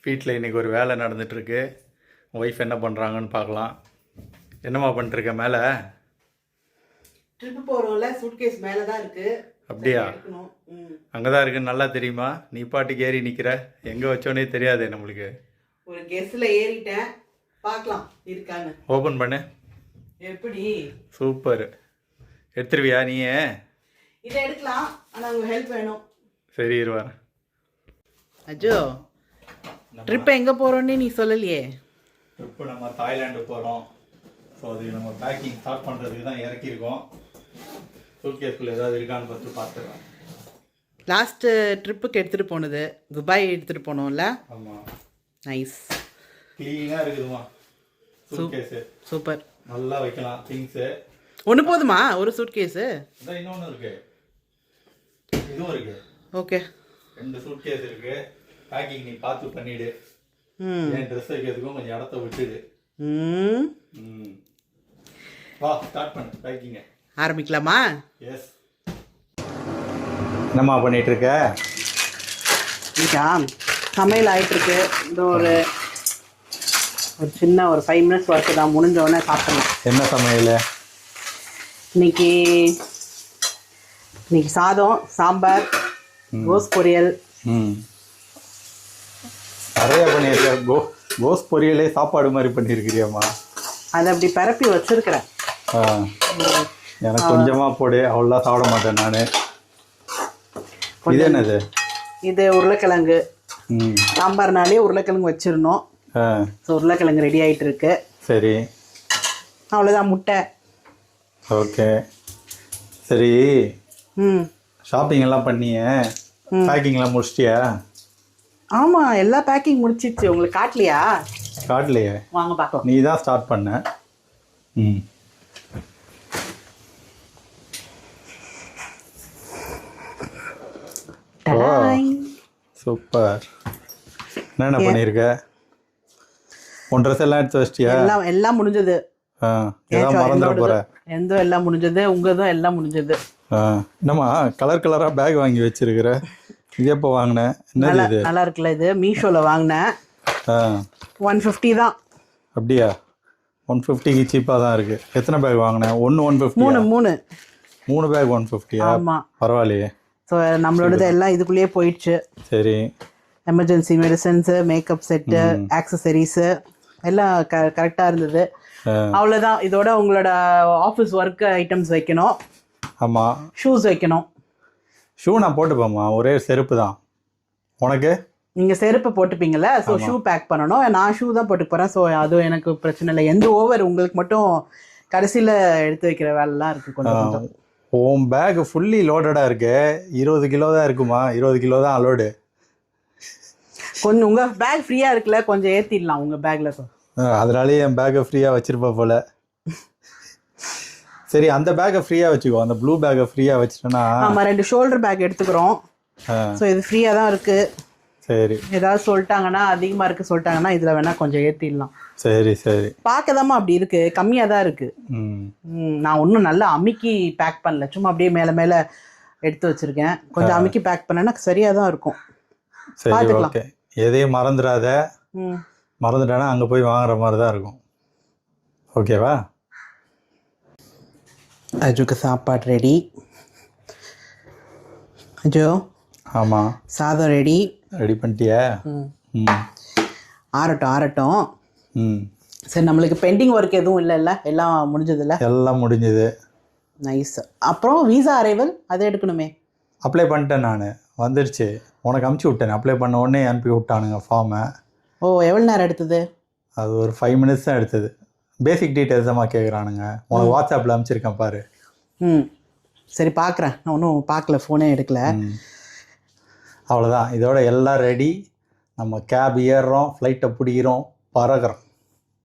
வீட்டில் இன்றைக்கி ஒரு வேலை நடந்துகிட்ருக்கு. ஒய்ஃப் என்ன பண்ணுறாங்கன்னு பார்க்கலாம். என்னம்மா பண்ணிட்டுருக்க? மேலே ட்ரிப்பு போகிறோம்ல, சூட்கேஸ் மேலே தான் இருக்குது. அப்படியா? அங்கே தான் இருக்குன்னு நல்லா தெரியுமா? நீ பாட்டுக்கு ஏறி நிற்கிற, எங்கே வச்சோன்னே தெரியாது நம்மளுக்கு. ஒரு கெஸ்ஸில் ஏறிட்டேன், பார்க்கலாம் இருக்கான்னு. ஓப்பன் பண்ணு. எப்படி? சூப்பர். எடுத்துருவியா நீயே? இதை எடுக்கலாம், ஆனால் உங்கள் ஹெல்ப் வேணும். சரி இருவார். அஜோ, ட்ரிப்பு எங்கே போகிறோன்னே நீ சொல்லலையே. ட்ரிப்பு நம்ம தாய்லாண்டு போகிறோம். ஸோ அது நம்ம பேக்கிங் ஸ்டார்ட் பண்ணுறதுக்கு தான் இறக்கியிருக்கோம். சூட்கேஸ்குள்ளே ஏதாவது இருக்கான்னு பார்த்துக்கலாம். லாஸ்ட்டு ட்ரிப்புக்கு எடுத்துகிட்டு போனது துபாய் எடுத்துகிட்டு போனோம்ல. ஆமாம், நைஸ், க்ளீனாக இருக்குதுமா சூட்கேஸு. சூப்பர், நல்லா வைக்கலாம் திங்ஸு. ஒன்று போதுமா ஒரு சூட்கேஸு? இதான் இன்னொன்று இருக்குது, இதுவும் இருக்குது. ஓகே, 2 சூட்கேஸ் இருக்குது. பேக்கிங் நீ பார்த்து பண்ணிவிடு. என் ட்ரெஸ் வைக்கிறதுக்கும் கொஞ்சம் இடத்த விட்டுடு. வா ஸ்டார்ட் பண்ணு பேக்கிங்க. ஆரம்பிக்கலாமா? எஸ். என்னம்மா பண்ணிகிட்ருக்க? சமையல் ஆகிட்டுருக்கு. இந்த ஒரு சின்ன ஒரு 5 மினிட்ஸ் ஒர்க்கு தான், முடிஞ்சோடனே சாப்பிடலாம். என்ன சமையல் இன்னைக்கு சாதம், சாம்பார், கோஸ் பொரியல். நிறைய பண்ணியிருக்க. கோஸ் பொரியலே சாப்பாடு மாதிரி பண்ணியிருக்கிறியாம்மா? அதை அப்படி பரப்பி வச்சிருக்கிறேன். எனக்கு கொஞ்சமாக போடு, அவ்வளோதான் சாப்பிட மாட்டேன் நான். இது என்னது? இது உருளைக்கிழங்கு. சாம்பார்னாலே உருளைக்கிழங்கு வச்சிடணும். ஸோ உருளைக்கிழங்கு ரெடி ஆகிட்டு இருக்கு. சரி, அவ்வளோதான். முட்டை. ஓகே, சரி. ஷாப்பிங் எல்லாம் பண்ணிய, பேக்கிங்லாம் முடிச்சிட்டியா? ஆமாம், எல்லா பேக்கிங் முடிச்சிடுச்சு. உங்களுக்கு காட்டலையா? காட்டலையே, வாங்க பார்க்கலாம். நீ தான் ஸ்டார்ட் பண்ண. சூப்பர். என்னென்ன பண்ணியிருக்க? உன் ட்ரெஸ் எல்லாம் எடுத்து வச்சிட்டியா? எல்லாம் முடிஞ்சது. மறந்துட போற? எல்லாம் முடிஞ்சது. உங்கதும் எல்லாம் முடிஞ்சது. என்னம்மா கலர் கலரா பேக் வாங்கி வச்சிருக்கிற? இது எப்போ வாங்கினேன்? என்னது? நல்லா இருக்குல்ல? இது மீஷோல வாங்கினேன். 150 தான். அப்படியா? 150க்கு சீப்பாக தான் இருக்கு. எத்தனை பேக் வாங்கினேன்? 150? 3 பேக் 150. ஆமாம், பரவாயில்லையே. ஸோ நம்மளோடது எல்லாம் இதுக்குள்ளேயே போயிடுச்சு. சரி. Emergency medicines, makeup set, accessories எல்லாம் கரெக்டாக இருந்தது. அவ்வளோதான். இதோட உங்களோட ஆஃபீஸ் ஒர்க் ஐட்டம்ஸ் வைக்கணும். ஆமாம், ஷூஸ் வைக்கணும். ஷூ நான் போட்டுப்பேம்மா, ஒரே செருப்பு தான். உனக்கு? நீங்கள் செருப்பு போட்டுப்பீங்களா? ஸோ ஷூ பேக் பண்ணணும். நான் ஷூ தான் போட்டு போகிறேன். ஸோ அதுவும் எனக்கு பிரச்சனை இல்லை. எந்த ஓவர், உங்களுக்கு மட்டும் கடைசியில் எடுத்து வைக்கிற வேலைலாம் இருக்குது கொஞ்சம். உன் பேக் ஃபுல்லி லோடடாக இருக்கு. 20 கிலோ தான் இருக்குமா? 20 கிலோ தான் அலோடு. கொஞ்சம் உங்கள் பேக் ஃப்ரீயாக இருக்குல்ல, கொஞ்சம் ஏற்றிடலாம் உங்கள் பேக்கில். அதனாலேயே என் பேக்கை ஃப்ரீயாக வச்சுருப்பா போல. சரி, அந்த பேக்கை ஃப்ரீயாக வச்சுக்கோ. அந்த ப்ளூ பேக்கை ஃப்ரீயாக வச்சுட்டேன்னா. ஆமாம், 2 ஷோல்டர் பேக் எடுத்துக்கிறோம். ஸோ இது ஃப்ரீயாக தான் இருக்குது. சரி, ஏதாவது சொல்லிட்டாங்கன்னா, அதிகமாக இருக்குது சொல்லிட்டாங்கன்னா, இதில் வேணால் கொஞ்சம் ஏற்றிடலாம். சரி சரி. பார்க்கதாம்மா அப்படி இருக்குது, கம்மியாக தான் இருக்குது. நான் ஒன்றும் நல்லா அமுக்கி பேக் பண்ணல, சும்மா அப்படியே மேலே மேலே எடுத்து வச்சுருக்கேன். கொஞ்சம் அமுக்கி பேக் பண்ணேன்னா சரியாக தான் இருக்கும். சரி, ஓகே. எதையும் மறந்துடாத. மறந்துட்டேன்னா அங்கே போய் வாங்குற மாதிரி தான் இருக்கும். ஓகேவா? அஜுக்கு சாப்பாடு ரெடி. அஜோ. ஆமாம், சாதம் ரெடி. ரெடி பண்ணிட்டியா? ஆறட்டும். சரி, நம்மளுக்கு பெண்டிங் ஒர்க் எதுவும் இல்லைல்ல? எல்லாம் முடிஞ்சதில்ல? எல்லாம் முடிஞ்சது. நைஸ். அப்புறம் வீசா அரைவல் அதை எடுக்கணுமே? அப்ளை பண்ணிட்டேன் நான், வந்துடுச்சு. உனக்கு அமுச்சு விட்டேன். அப்ளை பண்ண உடனே அனுப்பி விட்டானுங்க ஃபார்மை. ஓ, எவ்வளோ நேரம் எடுத்தது? அது ஒரு 5 மினிட்ஸ் தான் எடுத்தது. பேசிக் டீட்டெயில்ஸ் தான் கேட்குறானுங்க. உனக்கு வாட்ஸ்அப்பில் அனுப்பிச்சிருக்கேன் பாரு. சரி, பார்க்குறேன். நான் ஒன்றும் பார்க்கல, ஃபோனே எடுக்கல. அவ்வளோதான், இதோட எல்லாம் ரெடி. நம்ம கேப் ஏறுறோம், ஃப்ளைட்டை பிடிக்கிறோம், பறக்கிறோம்.